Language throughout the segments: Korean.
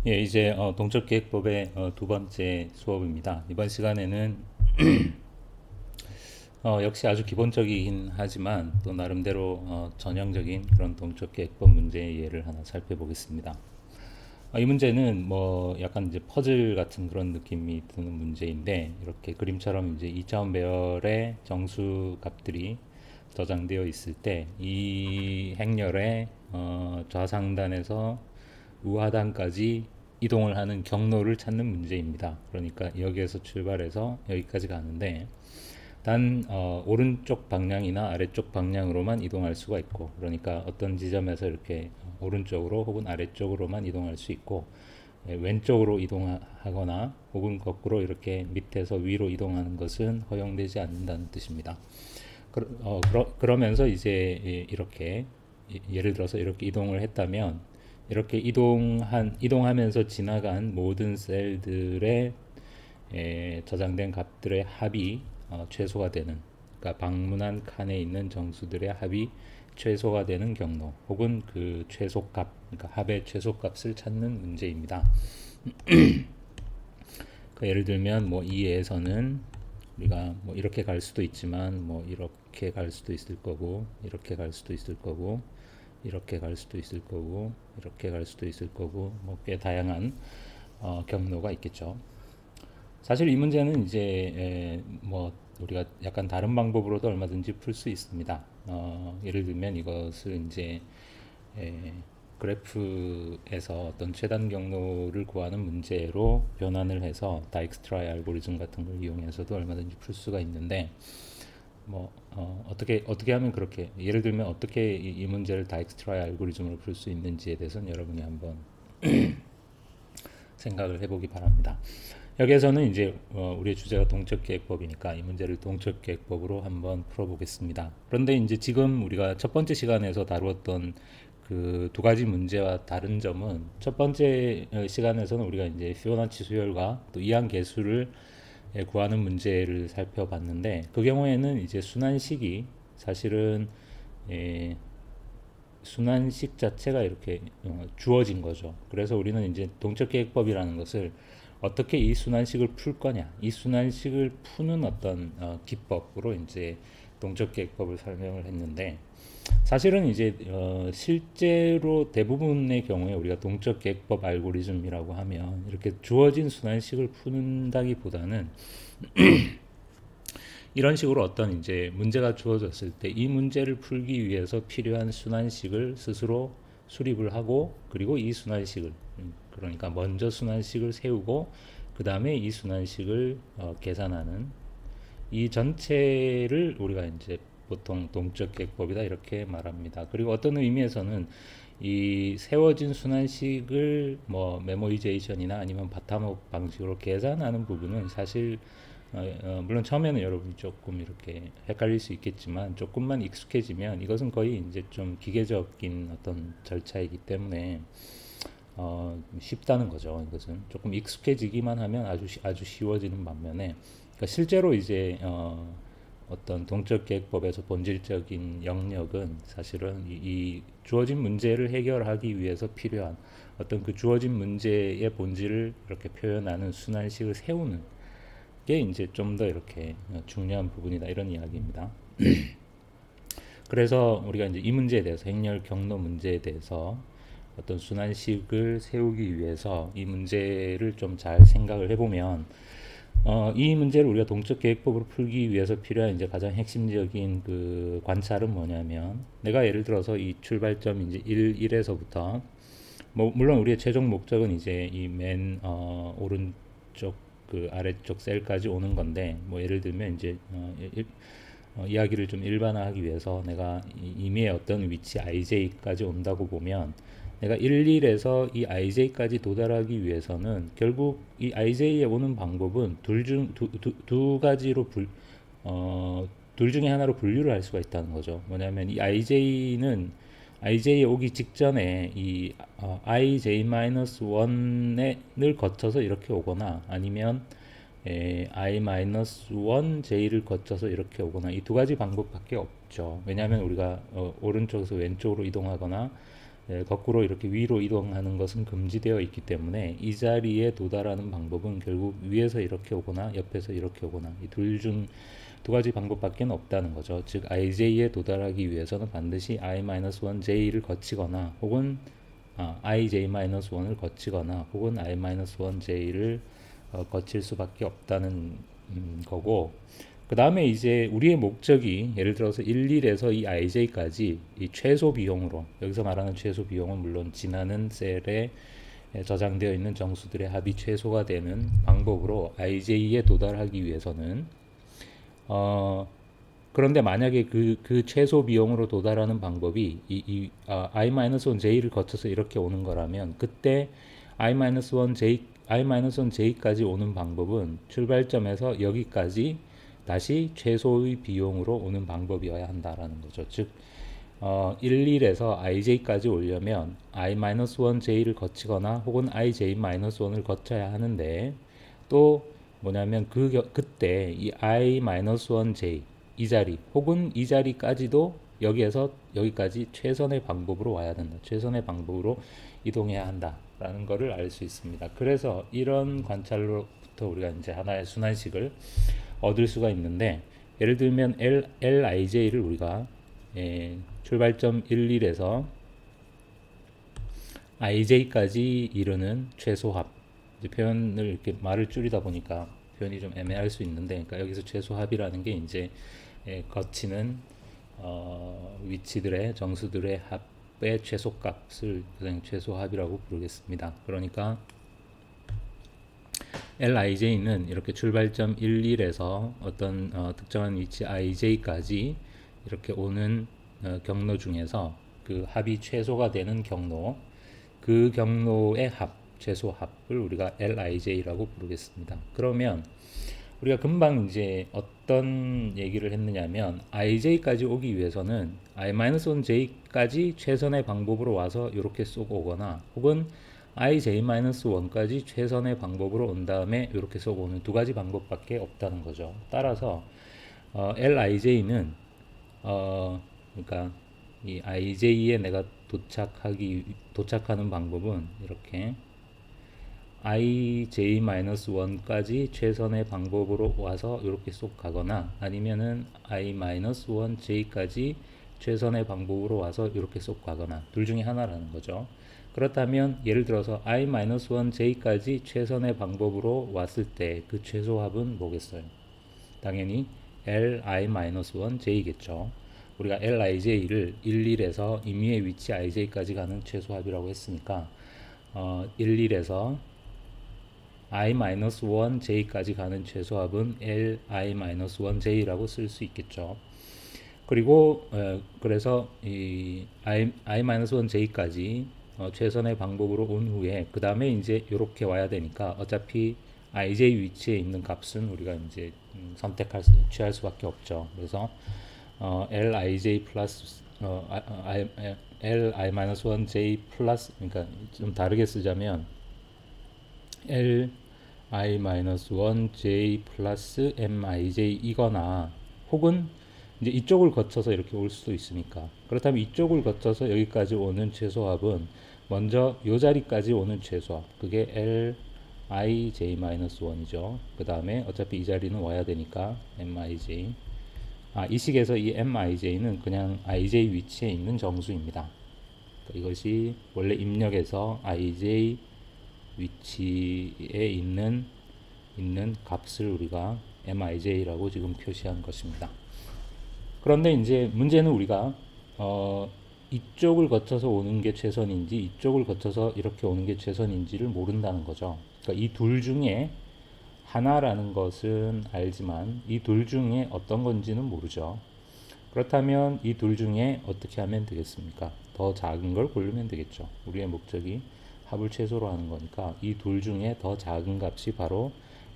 예, 이제 동적 계획법의 두 번째 수업입니다. 이번 시간에는 역시 아주 기본적이긴 하지만 또 나름대로 전형적인 그런 동적 계획법 문제의 예를 하나 살펴보겠습니다. 이 문제는 뭐 약간 이제 퍼즐 같은 그런 느낌이 드는 문제인데, 이렇게 그림처럼 이제 2차원 배열의 정수 값들이 저장되어 있을 때 이 행렬의 좌상단에서 우하단까지 이동을 하는 경로를 찾는 문제입니다. 그러니까 여기에서 출발해서 여기까지 가는데 단 오른쪽 방향이나 아래쪽 방향으로만 이동할 수가 있고, 그러니까 어떤 지점에서 이렇게 오른쪽으로 혹은 아래쪽으로만 이동할 수 있고, 왼쪽으로 이동하거나 혹은 거꾸로 이렇게 밑에서 위로 이동하는 것은 허용되지 않는다는 뜻입니다. 그러면서 이제 이렇게 예를 들어서 이렇게 이동을 했다면, 이렇게 이동하면서 지나간 모든 셀들의 저장된 값들의 합이 최소가 되는, 그러니까 방문한 칸에 있는 정수들의 합이 최소가 되는 경로 혹은 그 최소값, 그러니까 합의 최소값을 찾는 문제입니다. 그러니까 예를 들면 뭐 이 예에서는 우리가 뭐 이렇게 갈 수도 있지만 뭐 이렇게 갈 수도 있을 거고, 이렇게 갈 수도 있을 거고, 이렇게 갈 수도 있을 거고, 이렇게 갈 수도 있을 거고, 뭐 꽤 다양한 경로가 있겠죠. 사실 이 문제는 이제 뭐 우리가 약간 다른 방법으로도 얼마든지 풀 수 있습니다. 예를 들면 이것을 이제 에, 그래프에서 어떤 최단 경로를 구하는 문제로 변환을 해서 다익스트라이 알고리즘 같은 걸 이용해서도 얼마든지 풀 수가 있는데, 뭐 어떻게 하면 그렇게, 예를 들면 어떻게 이 문제를 다익스트라이 알고리즘으로 풀 수 있는지에 대해서는 여러분이 한번 생각을 해보기 바랍니다. 여기에서는 이제 우리의 주제가 동적계획법이니까 이 문제를 동적계획법으로 한번 풀어보겠습니다. 그런데 이제 지금 우리가 첫 번째 시간에서 다루었던 그 두 가지 문제와 다른 점은, 첫 번째 시간에서는 우리가 이제 피보나치 수열과 또 이항 계수를 구하는 문제를 살펴봤는데, 그 경우에는 이제 순환식이 사실은 에, 순환식 자체가 이렇게 주어진 거죠. 그래서 우리는 이제 동적계획법이라는 것을 어떻게 이 순환식을 풀 거냐, 이 순환식을 푸는 어떤 기법으로 이제 동적계획법을 설명을 했는데, 사실은 이제 실제로 대부분의 경우에 우리가 동적계획법 알고리즘이라고 하면 이렇게 주어진 순환식을 푼다기보다는 이런 식으로 어떤 이제 문제가 주어졌을 때 이 문제를 풀기 위해서 필요한 순환식을 스스로 수립을 하고, 그리고 이 순환식을, 그러니까 먼저 순환식을 세우고 그 다음에 이 순환식을 계산하는, 이 전체를 우리가 이제 보통 동적 계획법이다 이렇게 말합니다. 그리고 어떤 의미에서는 이 세워진 순환식을 뭐 메모이제이션이나 아니면 바텀업 방식으로 계산하는 부분은 사실 물론 처음에는 여러분이 조금 이렇게 헷갈릴 수 있겠지만, 조금만 익숙해지면 이것은 거의 이제 좀 기계적인 어떤 절차이기 때문에 쉽다는 거죠. 이것은 조금 익숙해지기만 하면 아주 쉬워지는 반면에, 그러니까 실제로 이제 어떤 동적 계획법에서 본질적인 영역은 사실은 이 주어진 문제를 해결하기 위해서 필요한 어떤 그 주어진 문제의 본질을 이렇게 표현하는 순환식을 세우는 게 이제 좀 더 이렇게 중요한 부분이다 이런 이야기입니다. 그래서 우리가 이제 이 문제에 대해서, 행렬 경로 문제에 대해서 어떤 순환식을 세우기 위해서 이 문제를 좀 잘 생각을 해보면, 이 문제를 우리가 동적 계획법으로 풀기 위해서 필요한 이제 가장 핵심적인 그 관찰은 뭐냐면, 내가 예를 들어서 이 출발점 이제 1에서부터 뭐 물론 우리의 최종 목적은 이제 이 맨 오른쪽 그 아래쪽 셀까지 오는 건데, 뭐 예를 들면 이제 이야기를 좀 일반화하기 위해서 내가 이미의 어떤 위치 IJ까지 온다고 보면, 내가 1에서 이 IJ까지 도달하기 위해서는 결국 이 IJ에 오는 방법은 두 가지로 둘 중에 하나로 분류를 할 수가 있다는 거죠. 뭐냐면 이 IJ에 오기 직전에 이 IJ-1을 거쳐서 이렇게 오거나, 아니면 I-1J를 거쳐서 이렇게 오거나, 이 두 가지 방법밖에 없죠. 왜냐하면 우리가 오른쪽에서 왼쪽으로 이동하거나 거꾸로 이렇게 위로 이동하는 것은 금지되어 있기 때문에 이 자리에 도달하는 방법은 결국 위에서 이렇게 오거나 옆에서 이렇게 오거나 이 둘 중 두 가지 방법밖에 없다는 거죠. 즉 ij에 도달하기 위해서는 반드시 i-1j를 거치거나 혹은 ij-1을 거치거나 혹은 i-1j를 거칠 수밖에 없다는 거고, 그 다음에 이제 우리의 목적이 예를 들어서 1, 1에서 이 ij까지 이 최소 비용으로, 여기서 말하는 최소 비용은 물론 지나는 셀에 저장되어 있는 정수들의 합이 최소가 되는 방법으로 ij에 도달하기 위해서는 그런데 만약에 그 최소 비용으로 도달하는 방법이 i-1j를 거쳐서 이렇게 오는 거라면 그때 i-1j까지 오는 방법은 출발점에서 여기까지 다시 최소의 비용으로 오는 방법이어야 한다라는 거죠. 즉 1, 1에서 ij까지 오려면 i-1j를 거치거나 혹은 ij-1을 거쳐야 하는데, 또 뭐냐면 그때 이 i-1j 이 자리 혹은 이 자리까지도 여기에서 여기까지 최선의 방법으로 와야 된다. 최선의 방법으로 이동해야 한다라는 것을 알 수 있습니다. 그래서 이런 관찰로부터 우리가 이제 하나의 순환식을 얻을 수가 있는데, 예를 들면 Lij를 우리가 출발점 1, 1에서 ij까지 이르는 최소합, 표현을 이렇게 말을 줄이다 보니까 표현이 좀 애매할 수 있는데, 그러니까 여기서 최소합이라는 게 이제 거치는 위치들의 정수들의 합의 최소값을 그냥 최소합이라고 부르겠습니다. 그러니까 Lij는 이렇게 출발점 1, 1에서 어떤 특정한 위치 ij까지 이렇게 오는 경로 중에서 그 합이 최소가 되는 경로, 그 경로의 합, 최소 합을 우리가 Lij라고 부르겠습니다. 그러면 우리가 금방 이제 어떤 얘기를 했느냐면 ij까지 오기 위해서는 i-1j까지 최선의 방법으로 와서 이렇게 쏘고 오거나 혹은 ij-1까지 최선의 방법으로 온 다음에 이렇게 쏘고 오는 두 가지 방법밖에 없다는 거죠. 따라서 Lij는 그러니까 이 ij에 내가 도착하는 방법은 이렇게 ij-1까지 최선의 방법으로 와서 이렇게 쏙 가거나 아니면은 i-1j까지 최선의 방법으로 와서 이렇게 쏙 가거나 둘 중에 하나라는 거죠. 그렇다면 예를 들어서 i-1j까지 최선의 방법으로 왔을 때 그 최소합은 뭐겠어요? 당연히 li-1j겠죠. 우리가 lij를 1, 1에서 임의의 위치 ij까지 가는 최소합이라고 했으니까 1, 1에서 i-1j까지 가는 최소합은 li-1j라고 쓸 수 있겠죠. 그리고 그래서 이 i-1j까지 최선의 방법으로 온 후에 그 다음에 이제 이렇게 와야 되니까 어차피 ij 위치에 있는 값은 우리가 이제 취할 수밖에 없죠. 그래서 lij 플러스 li-1j 플러스, 그러니까 좀 다르게 쓰자면 li-1j 플러스 mij 이거나 혹은 이제 이쪽을 거쳐서 이렇게 올 수도 있으니까, 그렇다면 이쪽을 거쳐서 여기까지 오는 최소합은 먼저 이 자리까지 오는 최소합, 그게 lij-1이죠. 그 다음에 어차피 이 자리는 와야 되니까 mij. 이 식에서 이 mij는 그냥 ij 위치에 있는 정수입니다. 그러니까 이것이 원래 입력에서 ij 위치에 있는 값을 우리가 mij라고 지금 표시한 것입니다. 그런데 이제 문제는 우리가 이쪽을 거쳐서 오는 게 최선인지 이쪽을 거쳐서 이렇게 오는 게 최선인지를 모른다는 거죠. 그러니까 이 둘 중에 하나라는 것은 알지만 이 둘 중에 어떤 건지는 모르죠. 그렇다면 이 둘 중에 어떻게 하면 되겠습니까? 더 작은 걸 고르면 되겠죠. 우리의 목적이 합을 최소로 하는 거니까 이 둘 중에 더 작은 값이 바로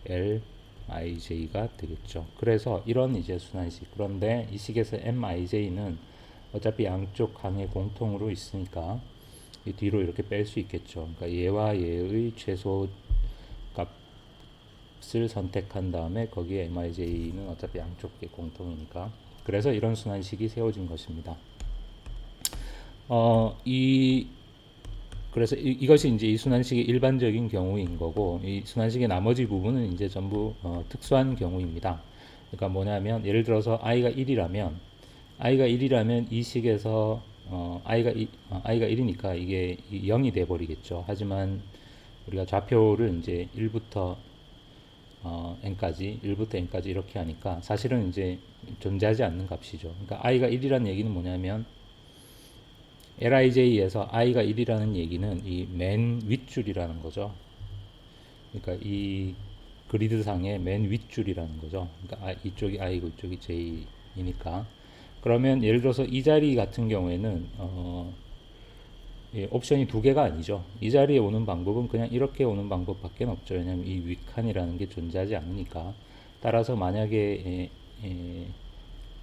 lij가 되겠죠. 그래서 이런 이제 순환식, 그런데 이 식에서 mij는 어차피 양쪽 항에 공통으로 있으니까 이 뒤로 이렇게 뺄 수 있겠죠. 그러니까 얘와 얘의 최소 값을 선택한 다음에 거기에 mij는 어차피 양쪽에 공통이니까, 그래서 이런 순환식이 세워진 것입니다. 이 그래서 이것이 이제 이 순환식의 일반적인 경우인 거고, 이 순환식의 나머지 부분은 이제 전부 특수한 경우입니다. 그러니까 뭐냐면, 예를 들어서 i가 1이라면 이 식에서 i가 1이니까 이게 0이 돼 버리겠죠. 하지만 우리가 좌표를 이제 1부터 n까지 1부터 n까지 이렇게 하니까 사실은 이제 존재하지 않는 값이죠. 그러니까 i가 1이라는 얘기는 뭐냐면, LIJ에서 i가 1이라는 얘기는 이 맨 윗줄이라는 거죠. 그러니까 이 그리드상의 맨 윗줄이라는 거죠. 그러니까 이쪽이 i고 이쪽이 j이니까. 그러면 예를 들어서 이 자리 같은 경우에는 옵션이 두 개가 아니죠. 이 자리에 오는 방법은 그냥 이렇게 오는 방법밖에 없죠. 왜냐하면 이 윗칸이라는 게 존재하지 않으니까. 따라서 만약에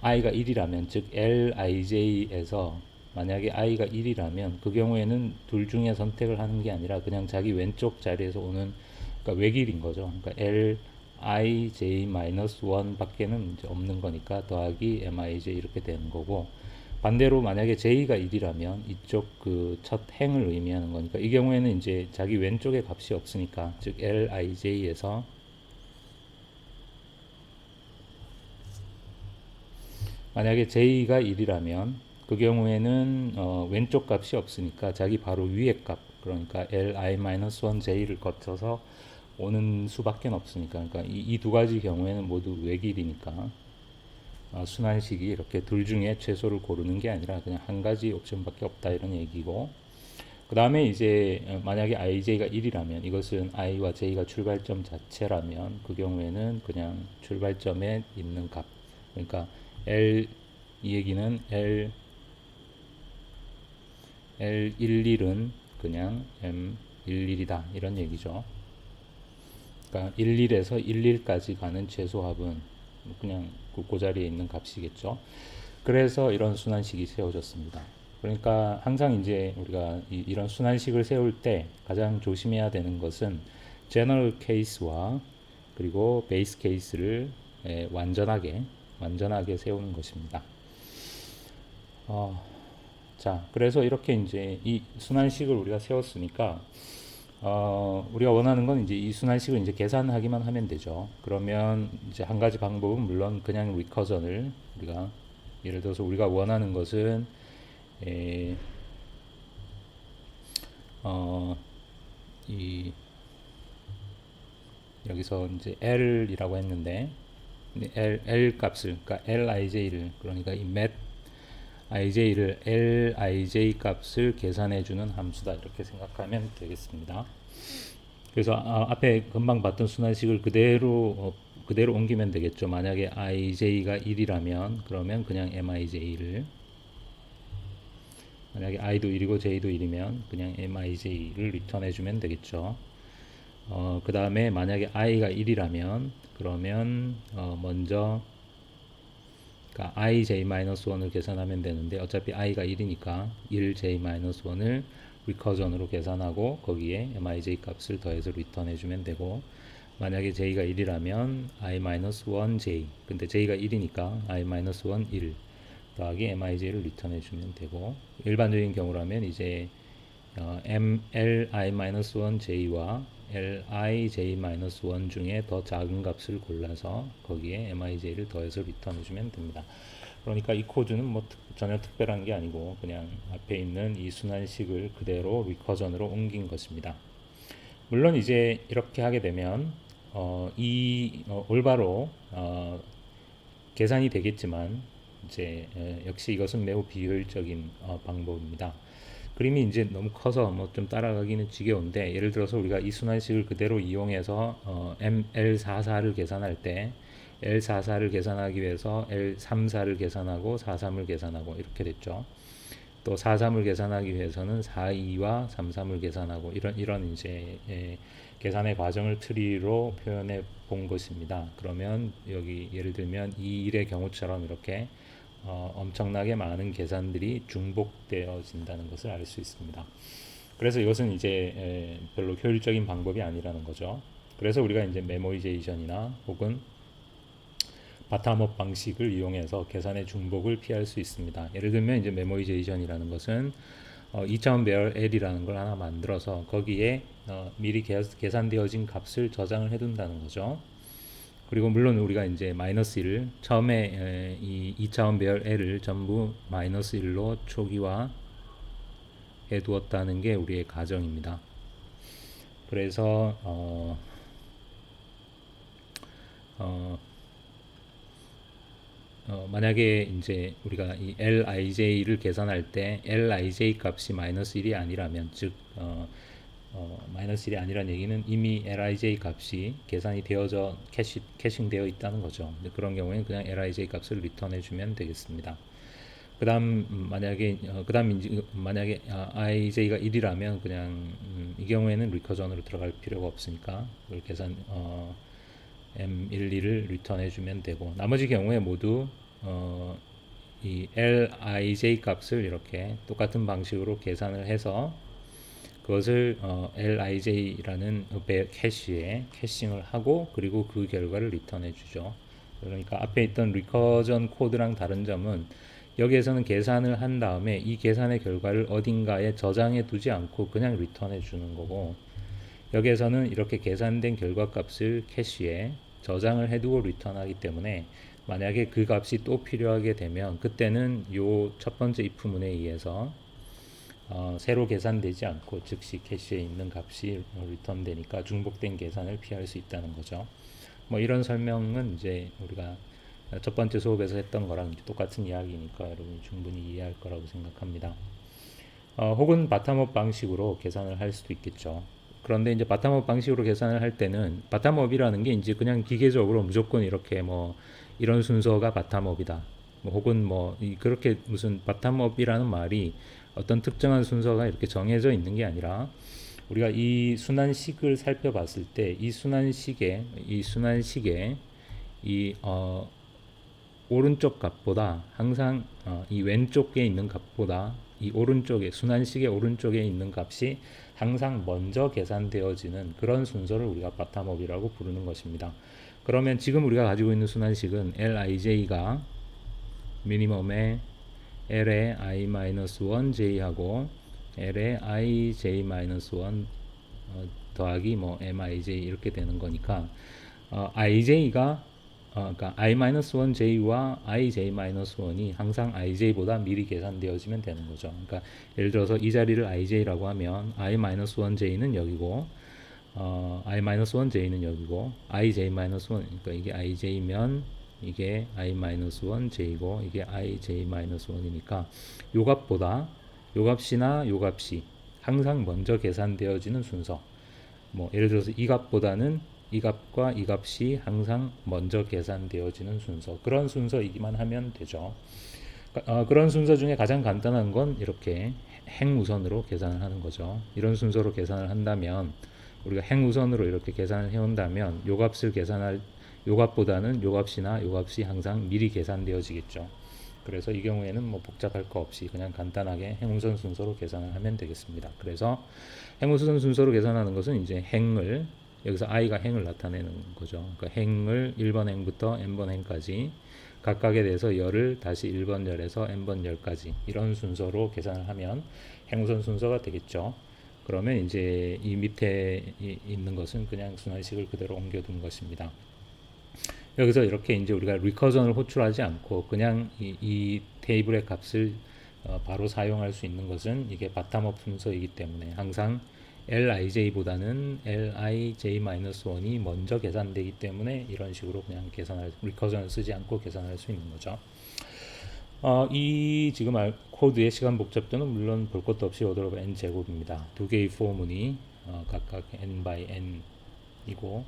i가 1이라면, 즉 Lij에서 만약에 i가 1이라면 그 경우에는 둘 중에 선택을 하는 게 아니라 그냥 자기 왼쪽 자리에서 오는, 그러니까 외길인 거죠. 그러니까 Lij-1 밖에는 이제 없는 거니까 더하기 Mij 이렇게 되는 거고, 반대로 만약에 j가 1이라면 이쪽 그 첫 행을 의미하는 거니까 이 경우에는 이제 자기 왼쪽에 값이 없으니까, 즉 Lij에서 만약에 j가 1이라면 그 경우에는 왼쪽 값이 없으니까 자기 바로 위에 값, 그러니까 li-1j를 거쳐서 오는 수밖에 없으니까, 그러니까 이 두 가지 경우에는 모두 외길이니까 순환식이 이렇게 둘 중에 최소를 고르는 게 아니라 그냥 한 가지 옵션밖에 없다 이런 얘기고, 그 다음에 이제 만약에 ij가 1이라면 이것은 i와 j가 출발점 자체라면 그 경우에는 그냥 출발점에 있는 값, 그러니까 이 얘기는 L11은 그냥 M11이다 이런 얘기죠. 그러니까 11에서 11까지 가는 최소합은 그냥 그 자리에 있는 값이겠죠. 그래서 이런 순환식이 세워졌습니다. 그러니까 항상 이제 우리가 이런 순환식을 세울 때 가장 조심해야 되는 것은 제너럴 케이스와 그리고 베이스 케이스를 완전하게 세우는 것입니다. 자, 그래서 이렇게 이제 이 순환식을 우리가 세웠으니까 우리가 원하는 건 이제 이 순환식을 이제 계산하기만 하면 되죠. 그러면 이제 한 가지 방법은 물론 그냥 리커전을 우리가, 예를 들어서 우리가 원하는 것은 이 여기서 이제 L이라고 했는데 L 값을, 그러니까 Lij를, 그러니까 이 맷 ij를 Lij 값을 계산해주는 함수다 이렇게 생각하면 되겠습니다. 그래서 앞에 금방 봤던 순환식을 그대로 옮기면 되겠죠. 만약에 ij가 1이라면 그러면 그냥 mij를, 만약에 i도 1이고 j도 1이면 그냥 mij를 리턴해주면 되겠죠. 그 다음에 만약에 i가 1이라면 그러면 먼저 그러니까 ij-1을 계산하면 되는데 어차피 i가 1이니까 1j-1을 리커전으로 계산하고 거기에 mij 값을 더해서 리턴해주면 되고, 만약에 j가 1이라면 i-1j, 근데 j가 1이니까 i-1 1 더하기 mij를 리턴해주면 되고, 일반적인 경우라면 이제 li-1j와 lij-1 중에 더 작은 값을 골라서 거기에 mij를 더해서 리턴해주면 됩니다. 그러니까 이 코드는 뭐 전혀 특별한 게 아니고 그냥 앞에 있는 이 순환식을 그대로 리커전으로 옮긴 것입니다. 물론 이제 이렇게 하게 되면 올바로 계산이 되겠지만 이제 역시 이것은 매우 비효율적인 방법입니다. 그림이 이제 너무 커서 뭐 좀 따라가기는 지겨운데, 예를 들어서 우리가 이 순환식을 그대로 이용해서 L44를 계산할 때 L44를 계산하기 위해서 L34를 계산하고 43을 계산하고 이렇게 됐죠. 또 43을 계산하기 위해서는 42와 33을 계산하고 이런 이제 계산의 과정을 트리로 표현해 본 것입니다. 그러면 여기 예를 들면 이 일의 경우처럼 이렇게 엄청나게 많은 계산들이 중복되어진다는 것을 알 수 있습니다. 그래서 이것은 이제 별로 효율적인 방법이 아니라는 거죠. 그래서 우리가 이제 메모리제이션이나 혹은 바텀업 방식을 이용해서 계산의 중복을 피할 수 있습니다. 예를 들면 이제 메모리제이션이라는 것은 2차원 배열 L이라는 걸 하나 만들어서 거기에 미리 계산되어진 값을 저장을 해둔다는 거죠. 그리고 물론 우리가 이제 마이너스 1을 처음에 이 2차원 배열 L을 전부 마이너스 1로 초기화 해 두었다는 게 우리의 가정입니다. 그래서 만약에 이제 우리가 이 Lij를 계산할 때 Lij 값이 마이너스 1이 아니라면 즉 마이너스 1이 아니란 얘기는 이미 Lij 값이 계산이 되어져 캐싱되어 있다는 거죠. 그런 경우에는 그냥 Lij 값을 리턴해 주면 되겠습니다. 만약에 ij가 1이라면 그냥 이 경우에는 리커전으로 들어갈 필요가 없으니까 그걸 계산 M12를 리턴해 주면 되고, 나머지 경우에 모두 이 Lij 값을 이렇게 똑같은 방식으로 계산을 해서 그것을 Lij라는 캐시에 캐싱을 하고 그리고 그 결과를 리턴해 주죠. 그러니까 앞에 있던 리커전 코드랑 다른 점은 여기에서는 계산을 한 다음에 이 계산의 결과를 어딘가에 저장해 두지 않고 그냥 리턴해 주는 거고, 여기에서는 이렇게 계산된 결과값을 캐시에 저장을 해두고 리턴하기 때문에 만약에 그 값이 또 필요하게 되면 그때는 요 첫 번째 if문에 의해서 새로 계산되지 않고 즉시 캐시에 있는 값이 리턴되니까 중복된 계산을 피할 수 있다는 거죠. 뭐 이런 설명은 이제 우리가 첫 번째 수업에서 했던 거랑 똑같은 이야기니까 여러분이 충분히 이해할 거라고 생각합니다. 혹은 바텀업 방식으로 계산을 할 수도 있겠죠. 그런데 이제 바텀업 방식으로 계산을 할 때는 바텀업이라는 게 이제 그냥 기계적으로 무조건 이렇게 뭐 이런 순서가 바텀업이다. 뭐 혹은 뭐 그렇게 무슨 바텀업이라는 말이 어떤 특정한 순서가 이렇게 정해져 있는 게 아니라 우리가 이 순환식을 살펴봤을 때 이 순환식에 이 오른쪽 값보다 항상 이 왼쪽에 있는 값보다 이 오른쪽에 순환식의 오른쪽에 있는 값이 항상 먼저 계산되어지는 그런 순서를 우리가 바텀업이라고 부르는 것입니다. 그러면 지금 우리가 가지고 있는 순환식은 Lij가 미니멈에 L의 i-1j하고 L의 ij-1 더하기 뭐 mij 이렇게 되는 거니까 ij가 그러니까 i-1j와 ij-1이 항상 ij보다 미리 계산되어지면 되는 거죠. 그러니까 예를 들어서 이 자리를 ij라고 하면 i-1j는 여기고 i-1j는 여기고 ij-1 그러니까 이게 ij면 이게 i-1j고 이게 ij-1이니까 요 값보다 요 값이나 요 값이 항상 먼저 계산되어지는 순서. 뭐 예를 들어서 이 값보다는 이 값과 이 값이 항상 먼저 계산되어지는 순서, 그런 순서이기만 하면 되죠. 그런 순서 중에 가장 간단한 건 이렇게 행우선으로 계산을 하는 거죠. 이런 순서로 계산을 한다면 우리가 행우선으로 이렇게 계산을 해온다면 요 값을 계산할 요 값보다는 요 값이나 요 값이 항상 미리 계산되어지겠죠. 그래서 이 경우에는 뭐 복잡할 거 없이 그냥 간단하게 행우선 순서로 계산을 하면 되겠습니다. 그래서 행우선 순서로 계산하는 것은 이제 행을 여기서 i가 행을 나타내는 거죠. 그러니까 행을 1번 행부터 n번 행까지 각각에 대해서 열을 다시 1번 열에서 n번 열까지 이런 순서로 계산을 하면 행우선 순서가 되겠죠. 그러면 이제 이 밑에 있는 것은 그냥 순환식을 그대로 옮겨둔 것입니다. 여기서 이렇게 이제 우리가 리커전을 호출하지 않고 그냥 이 테이블의 값을 바로 사용할 수 있는 것은 이게 바텀업 순서이기 때문에 항상 Lij보다는 Lij-1이 먼저 계산되기 때문에 이런 식으로 그냥 리커전을 쓰지 않고 계산할 수 있는 거죠. 이 지금 코드의 시간 복잡도는 물론 볼 것도 없이 order of n 제곱입니다. 두 개의 포문이 각각 n by n 이고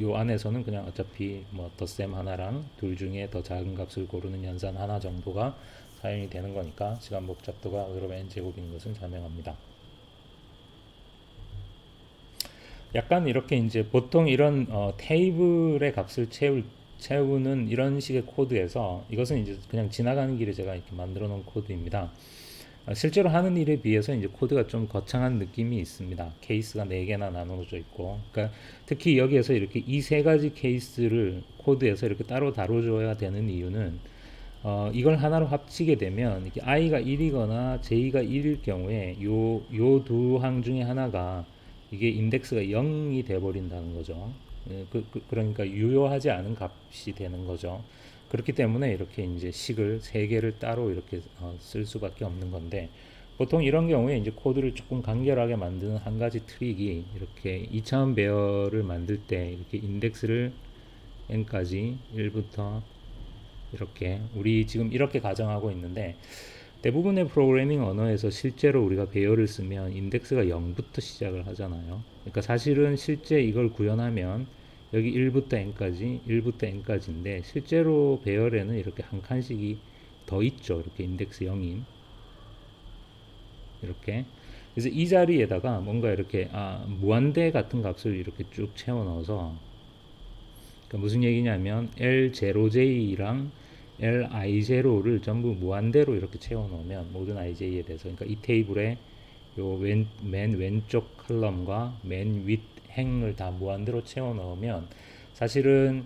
요 안에서는 그냥 어차피 뭐 덧셈 하나랑 둘 중에 더 작은 값을 고르는 연산 하나 정도가 사용이 되는 거니까 시간 복잡도가 order of n 제곱인 것은 자명합니다. 약간 이렇게 이제 보통 이런 테이블의 값을 채우는 이런 식의 코드에서 이것은 이제 그냥 지나가는 길에 제가 이렇게 만들어 놓은 코드입니다. 실제로 하는 일에 비해서 이제 코드가 좀 거창한 느낌이 있습니다. 케이스가 4개나 나눠져 있고, 그러니까 특히 여기에서 이렇게 이 세 가지 케이스를 코드에서 이렇게 따로 다뤄줘야 되는 이유는 이걸 하나로 합치게 되면 이게 i가 1이거나 j가 1일 경우에 요 두 항 중에 하나가 이게 인덱스가 0이 돼 버린다는 거죠. 그러니까 유효하지 않은 값이 되는 거죠. 그렇기 때문에 이렇게 이제 식을 세 개를 따로 이렇게 쓸 수밖에 없는 건데, 보통 이런 경우에 이제 코드를 조금 간결하게 만드는 한 가지 트릭이, 이렇게 2차원 배열을 만들 때 이렇게 인덱스를 n까지 1부터 이렇게, 우리 지금 이렇게 가정하고 있는데, 대부분의 프로그래밍 언어에서 실제로 우리가 배열을 쓰면 인덱스가 0부터 시작을 하잖아요. 그러니까 사실은 실제 이걸 구현하면 여기 1부터 n까지, 1부터 n까지인데, 실제로 배열에는 이렇게 한 칸씩이 더 있죠. 이렇게 인덱스 0인 이렇게. 그래서 이 자리에다가 뭔가 이렇게 무한대 같은 값을 이렇게 쭉 채워 넣어서, 그러니까 무슨 얘기냐면 L0J랑 Li0를 전부 무한대로 이렇게 채워 넣으면, 모든 ij에 대해서, 그러니까 이 테이블에 요 맨 왼쪽 컬럼과 맨 윗 행을 다 무한대로 채워 넣으면, 사실은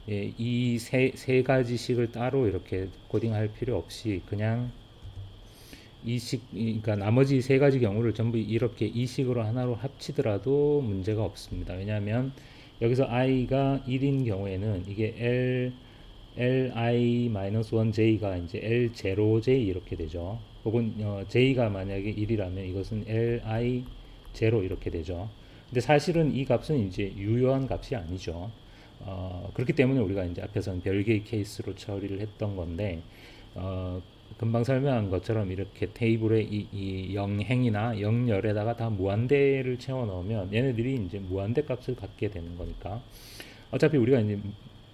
이 세 가지씩을 따로 이렇게 코딩할 필요 없이 그냥 그러니까 나머지 세 가지 경우를 전부 이렇게 이 식으로 하나로 합치더라도 문제가 없습니다. 왜냐하면 여기서 i가 1인 경우에는 이게 li-1j가 이제 l0j 이렇게 되죠. 혹은 j가 만약에 1이라면 이것은 li0 이렇게 되죠. 근데 사실은 이 값은 이제 유효한 값이 아니죠. 그렇기 때문에 우리가 이제 앞에서는 별개의 케이스로 처리를 했던 건데, 금방 설명한 것처럼 이렇게 테이블에 이 영행이나 영열에다가 다 무한대를 채워 넣으면 얘네들이 이제 무한대 값을 갖게 되는 거니까, 어차피 우리가 이제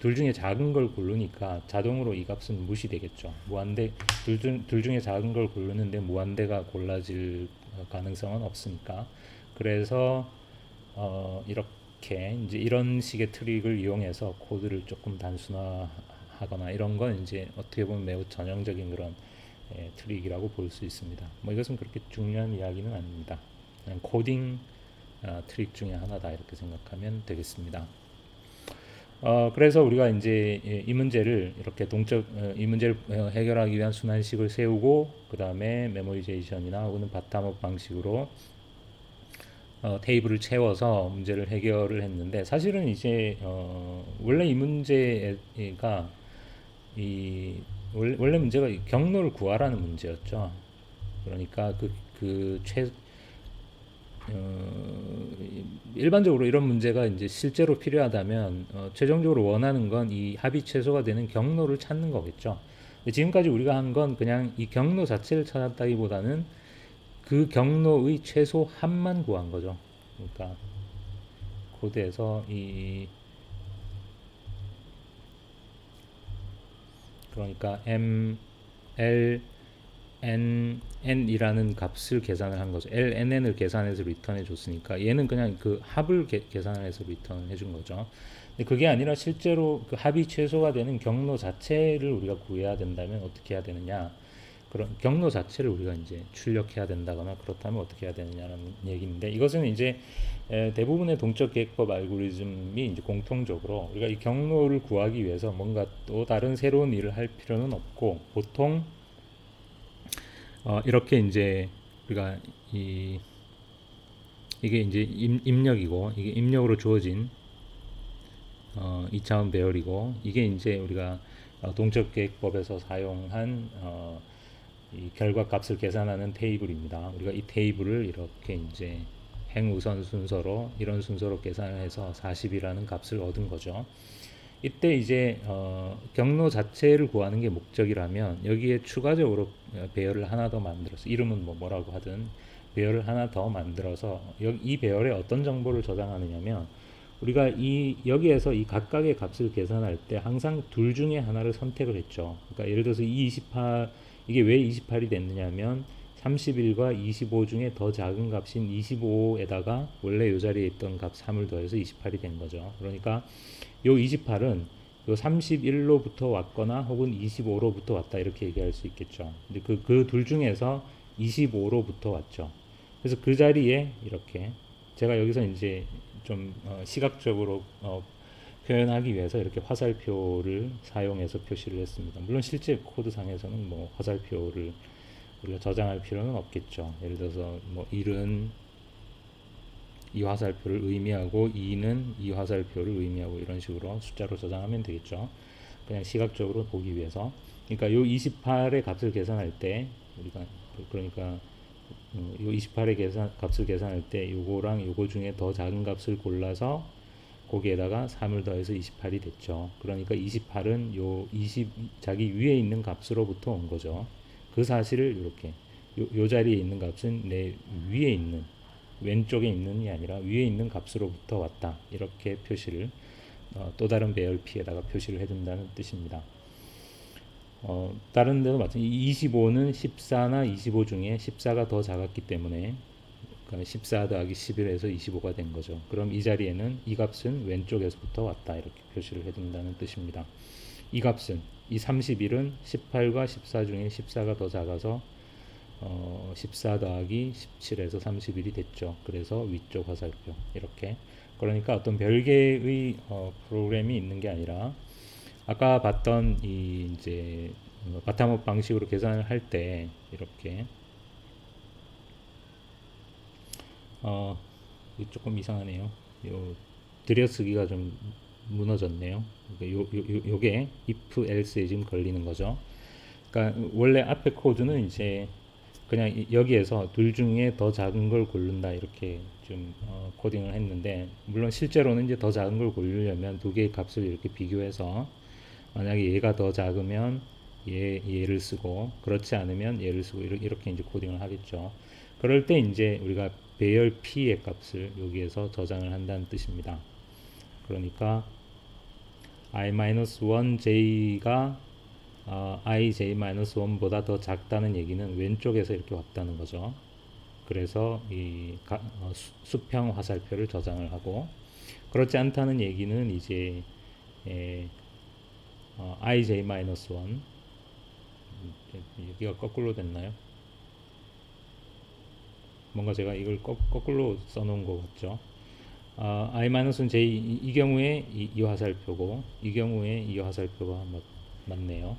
둘 중에 작은 걸 고르니까 자동으로 이 값은 무시되겠죠. 무한대, 둘 중에 작은 걸 고르는데 무한대가 골라질 가능성은 없으니까. 그래서 이렇게 이제 이런 식의 트릭을 이용해서 코드를 조금 단순화하거나 이런 건 이제 어떻게 보면 매우 전형적인 그런 트릭이라고 볼 수 있습니다. 뭐 이것은 그렇게 중요한 이야기는 아닙니다. 그냥 코딩 트릭 중에 하나다 이렇게 생각하면 되겠습니다. 그래서 우리가 이제 이 문제를 이렇게 이 문제를 해결하기 위한 순환식을 세우고, 그 다음에 메모리제이션이나 혹은 바텀업 방식으로 테이블을 채워서 문제를 해결을 했는데, 사실은 이제 원래 이 문제가 원래 문제가 경로를 구하라는 문제였죠. 그러니까 일반적으로 이런 문제가 이제 실제로 필요하다면 최종적으로 원하는 건 이 합이 최소가 되는 경로를 찾는 거겠죠. 지금까지 우리가 한 건 그냥 이 경로 자체를 찾았다기보다는 그 경로의 최소 합만 구한 거죠. 그러니까 코드에서 그러니까 L n이라는 값을 계산을 한 거죠. ln을 계산해서 리턴해 줬으니까 얘는 그냥 그 합을 계산을 해서 리턴을 해준 거죠. 근데 그게 아니라 실제로 그 합이 최소가 되는 경로 자체를 우리가 구해야 된다면 어떻게 해야 되느냐? 그런 경로 자체를 우리가 이제 출력해야 된다거나, 그렇다면 어떻게 해야 되느냐는 얘기인데, 이것은 이제 대부분의 동적 계획법 알고리즘이 이제 공통적으로 우리가 이 경로를 구하기 위해서 뭔가 또 다른 새로운 일을 할 필요는 없고, 보통 이렇게 이제 우리가 이게 이제 입력이고, 이게 입력으로 주어진 2차원 배열이고, 이게 이제 우리가 동적계획법에서 사용한 이 결과값을 계산하는 테이블입니다. 우리가 이 테이블을 이렇게 이제 행우선 순서로 이런 순서로 계산을 해서 40이라는 값을 얻은 거죠. 이때 이제 경로 자체를 구하는 게 목적이라면, 여기에 추가적으로 배열을 하나 더 만들어서, 이름은 뭐라고 하든 배열을 하나 더 만들어서 이 배열에 어떤 정보를 저장하느냐면, 우리가 여기에서 이 각각의 값을 계산할 때 항상 둘 중에 하나를 선택을 했죠. 그러니까 예를 들어서 이게 왜 28이 됐느냐면 31과 25 중에 더 작은 값인 25에다가 원래 이 자리에 있던 값 3을 더해서 28이 된 거죠. 그러니까 요 28은 요 31로부터 왔거나 혹은 25로부터 왔다 이렇게 얘기할 수 있겠죠. 근데 그 둘 중에서 25로부터 왔죠. 그래서 그 자리에 이렇게 제가 여기서 이제 좀 시각적으로 표현하기 위해서 이렇게 화살표를 사용해서 표시를 했습니다. 물론 실제 코드상에서는 뭐 화살표를 우리가 저장할 필요는 없겠죠. 예를 들어서 뭐 1은 이 화살표를 의미하고 2는 이 화살표를 의미하고 이런 식으로 숫자로 저장하면 되겠죠. 그냥 시각적으로 보기 위해서. 그러니까 요 28의 값을 계산할 때 우리가 그러니까 요 28의 값을 계산할 때 요거랑 요거 중에 더 작은 값을 골라서 거기에다가 3을 더해서 28이 됐죠. 그러니까 28은 요 20 자기 위에 있는 값으로부터 온 거죠. 그 사실을 이렇게 요 자리에 있는 값은 내 위에 있는 왼쪽에 있는이 아니라 위에 있는 값으로부터 왔다. 이렇게 표시를 또 다른 배열피에다가 표시를 해준다는 뜻입니다. 다른 데도 마찬가지 25는 14나 25 중에 14가 더 작았기 때문에 14 더하기 11에서 25가 된 거죠. 그럼 이 자리에는 이 값은 왼쪽에서부터 왔다. 이렇게 표시를 해준다는 뜻입니다. 이 값은 이 31은 18과 14 중에 14가 더 작아서 14 더하기 17에서 31이 됐죠. 그래서 위쪽 화살표 이렇게. 그러니까 어떤 별개의 프로그램이 있는 게 아니라 아까 봤던 이 이제 바텀업 방식으로 계산을 할 때 이렇게 조금 이상하네요. 요 들여쓰기가 좀 무너졌네요. 요게 if else에 지금 걸리는 거죠. 그러니까 원래 앞에 코드는 이제 그냥 여기에서 둘 중에 더 작은 걸 고른다 이렇게 좀 코딩을 했는데 물론 실제로는 이제 더 작은 걸 고르려면 두 개의 값을 이렇게 비교해서 만약에 얘가 더 작으면 얘를 쓰고 그렇지 않으면 얘를 쓰고 이렇게 이제 코딩을 하겠죠. 그럴 때 이제 우리가 배열 P의 값을 여기에서 저장을 한다는 뜻입니다. 그러니까 i-1j가 ij-1보다 더 작다는 얘기는 왼쪽에서 이렇게 왔다는 거죠. 그래서 이 수평 화살표를 저장을 하고 그렇지 않다는 얘기는 이제 ij-1 여기가 거꾸로 됐나요? 뭔가 제가 이걸 거꾸로 써놓은 것 같죠. i-j 이 경우에 이 화살표고 이 경우에 이 화살표가 맞네요.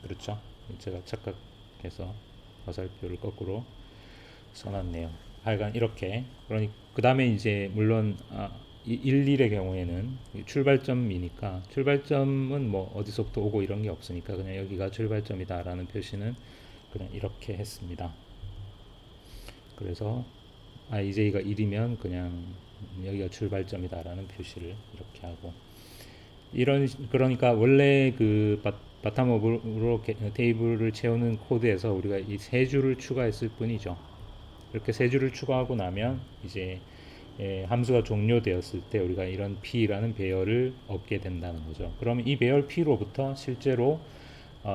그렇죠? 제가 착각해서 화살표를 거꾸로 써놨네요. 하여간 이렇게 그러니 그 다음에 이제 물론 1, 1의 경우에는 출발점이니까 출발점은 뭐 어디서부터 오고 이런 게 없으니까 그냥 여기가 출발점이다라는 표시는 그냥 이렇게 했습니다. 그래서 ij가 1이면 그냥 여기가 출발점이다라는 표시를 이렇게 하고 그러니까 원래 그 바텀업으로 테이블을 채우는 코드에서 우리가 이 세 줄을 추가했을 뿐이죠. 이렇게 세 줄을 추가하고 나면 이제 함수가 종료되었을 때 우리가 이런 p라는 배열을 얻게 된다는 거죠. 그러면 이 배열 p로부터 실제로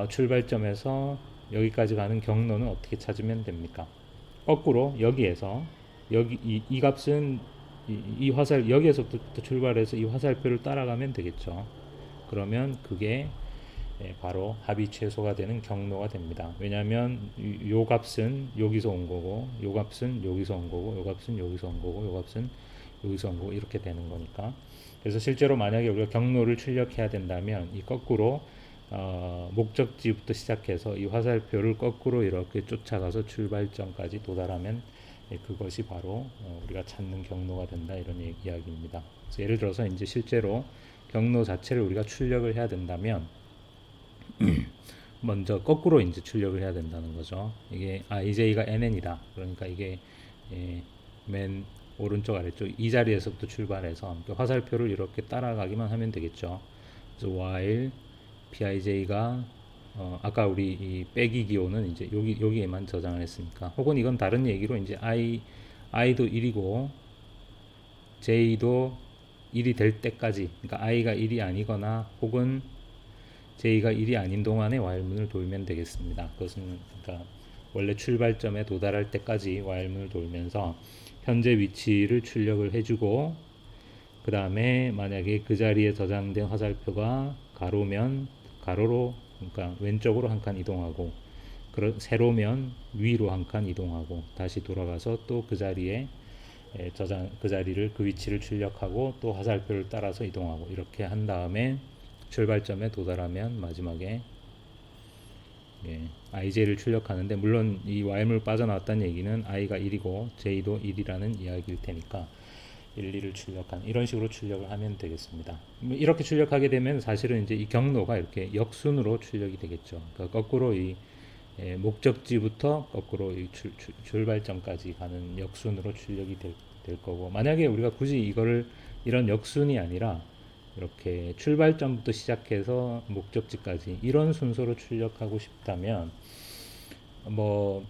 출발점에서 여기까지 가는 경로는 어떻게 찾으면 됩니까? 거꾸로 여기에서 이 값은 이 화살 여기에서부터 출발해서 이 화살표를 따라가면 되겠죠. 그러면 그게 바로 합이 최소가 되는 경로가 됩니다. 왜냐하면 요 값은 여기서 온 거고 요 값은 여기서 온 거고 요 값은 여기서 온 거고 요 값은 여기서 온 거고 이렇게 되는 거니까. 그래서 실제로 만약에 우리가 경로를 출력해야 된다면 이 거꾸로 목적지부터 시작해서 이 화살표를 거꾸로 이렇게 쫓아가서 출발점까지 도달하면 그것이 바로 우리가 찾는 경로가 된다 이런 이야기입니다. 그래서 예를 들어서 이제 실제로 경로 자체를 우리가 출력을 해야 된다면 먼저 거꾸로 이제 출력을 해야 된다는 거죠. 이게 ij가 nn이다. 그러니까 이게 맨 오른쪽 아래쪽 이 자리에서부터 출발해서 화살표를 이렇게 따라가기만 하면 되겠죠. 그래서 while pij가 아까 우리 이 빼기 기호는 이제 여기에만 저장을 했으니까 혹은 이건 다른 얘기로 이제 i도 1이고 j도 1이 될 때까지 그러니까 i가 1이 아니거나 혹은 j가 1이 아닌 동안에 while문을 돌면 되겠습니다. 그것은 그러니까 원래 출발점에 도달할 때까지 while문을 돌면서 현재 위치를 출력을 해주고 그 다음에 만약에 그 자리에 저장된 화살표가 가로면 가로로 그러니까 왼쪽으로 한 칸 이동하고 세로면 위로 한 칸 이동하고 다시 돌아가서 또 그 자리에 저장 그 자리를 그 위치를 출력하고 또 화살표를 따라서 이동하고 이렇게 한 다음에 출발점에 도달하면 마지막에 ij를 출력하는데, 물론 이 y물 빠져나왔다는 얘기는 i가 1이고 j도 1이라는 이야기일 테니까 1, 2를 출력한 이런 식으로 출력을 하면 되겠습니다. 이렇게 출력하게 되면 사실은 이제 이 경로가 이렇게 역순으로 출력이 되겠죠. 그러니까 거꾸로 이 목적지부터 거꾸로 이 출발점까지 가는 역순으로 출력이 될 거고, 만약에 우리가 굳이 이거를 이런 역순이 아니라 이렇게 출발점부터 시작해서 목적지까지 이런 순서로 출력하고 싶다면 뭐,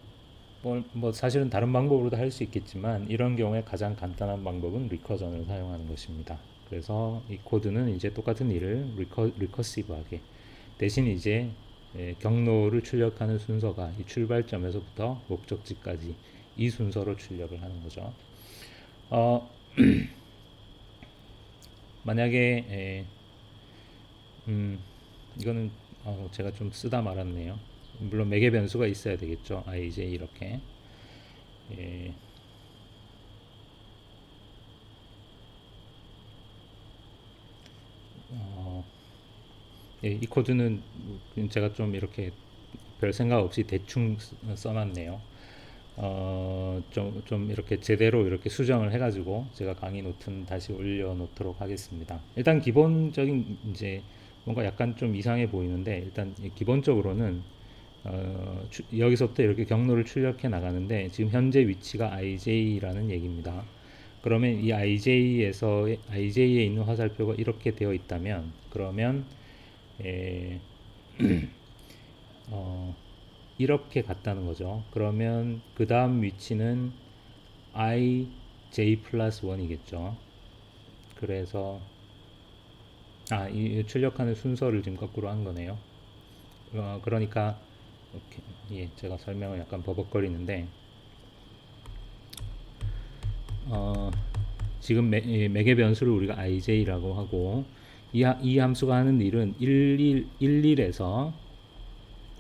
뭐 사실은 다른 방법으로도 할 수 있겠지만, 이런 경우에 가장 간단한 방법은 리커전을 사용하는 것입니다. 그래서 이 코드는 이제 똑같은 일을 리커시브하게, 대신 이제 경로를 출력하는 순서가 이 출발점에서부터 목적지까지 이 순서로 출력을 하는 거죠. 만약에 이거는 제가 좀 쓰다 말았네요. 물론 매개 변수가 있어야 되겠죠. ij 이렇게. 이 코드는 제가 좀 이렇게 별 생각 없이 대충 써놨네요. 좀 이렇게 제대로 이렇게 수정을 해가지고 제가 강의 노트는 다시 올려놓도록 하겠습니다. 일단 기본적인 이제 뭔가 약간 좀 이상해 보이는데, 일단 기본적으로는 여기서부터 이렇게 경로를 출력해 나가는데, 지금 현재 위치가 IJ라는 얘기입니다. 그러면 이 IJ에 있는 화살표가 이렇게 되어 있다면, 그러면 이렇게 갔다는 거죠. 그러면 그 다음 위치는 IJ 플러스 1이겠죠. 그래서 이 출력하는 순서를 지금 거꾸로 한 거네요. 그러니까 제가 설명을 약간 버벅거리는데, 지금 매개 변수를 우리가 ij라고 하고, 이 함수가 하는 일은 11에서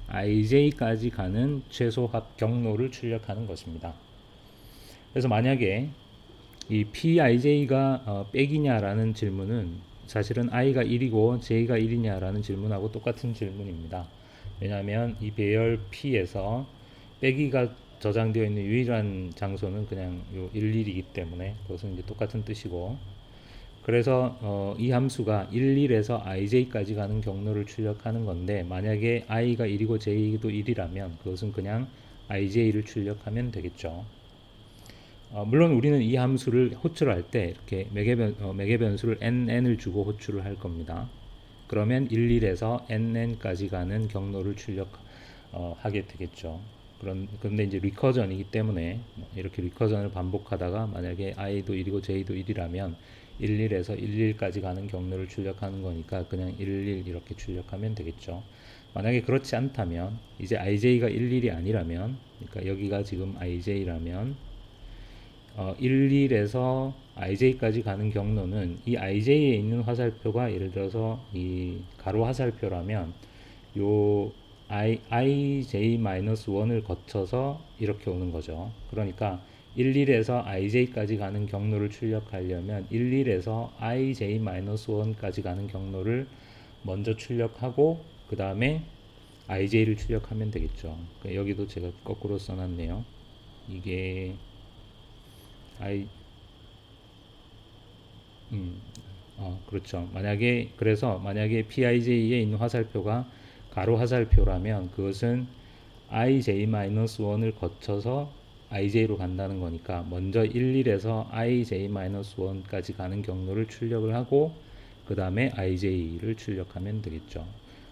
ij까지 가는 최소 합 경로를 출력하는 것입니다. 그래서 만약에 이 PIJ가 백이냐라는 질문은 사실은 i가 1이고 j가 1이냐라는 질문하고 똑같은 질문입니다. 왜냐하면 이 배열 P에서 빼기가 저장되어 있는 유일한 장소는 그냥 요 11이기 때문에 그것은 이제 똑같은 뜻이고, 그래서 이 함수가 11에서 ij까지 가는 경로를 출력하는 건데, 만약에 i가 1이고 j도 1이라면 그것은 그냥 ij를 출력하면 되겠죠. 물론 우리는 이 함수를 호출을 할 때 이렇게 매개 변수를 nn을 주고 호출을 할 겁니다. 그러면 11에서 nn까지 가는 경로를 출력하게 되겠죠. 그런데 이제 리커전이기 때문에 이렇게 리커전을 반복하다가 만약에 i도 1이고 j도 1이라면 11에서 11까지 가는 경로를 출력하는 거니까 그냥 11 이렇게 출력하면 되겠죠. 만약에 그렇지 않다면, 이제 ij가 11이 아니라면, 그러니까 여기가 지금 ij라면 11에서 ij까지 가는 경로는 이 ij에 있는 화살표가 예를 들어서 이 가로 화살표라면 요 ij-1을 거쳐서 이렇게 오는 거죠. 그러니까 11에서 ij까지 가는 경로를 출력하려면 11에서 ij-1까지 가는 경로를 먼저 출력하고 그 다음에 ij를 출력하면 되겠죠. 여기도 제가 거꾸로 써놨네요. 이게 i 그렇죠. 만약에 PIJ에 있는 화살표가 가로 화살표라면 그것은 ij-1을 거쳐서 ij로 간다는 거니까 먼저 11에서 ij-1까지 가는 경로를 출력을 하고 그 다음에 ij를 출력하면 되겠죠.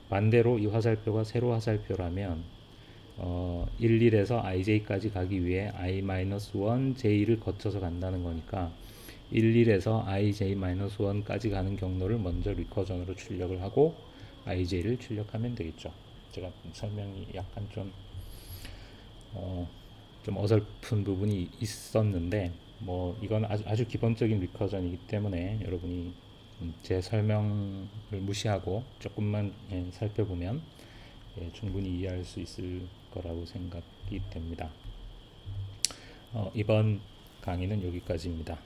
반대로 이 화살표가 세로 화살표라면 11에서 ij까지 가기 위해 i-1j를 거쳐서 간다는 거니까 11에서 ij-1까지 가는 경로를 먼저 리커전으로 출력을 하고 ij를 출력하면 되겠죠. 제가 설명이 약간 좀 어설픈 부분이 있었는데, 뭐 이건 아주 기본적인 리커전이기 때문에 여러분이 제 설명을 무시하고 조금만 살펴보면 충분히 이해할 수 있을 거라고 생각이 됩니다. 이번 강의는 여기까지입니다.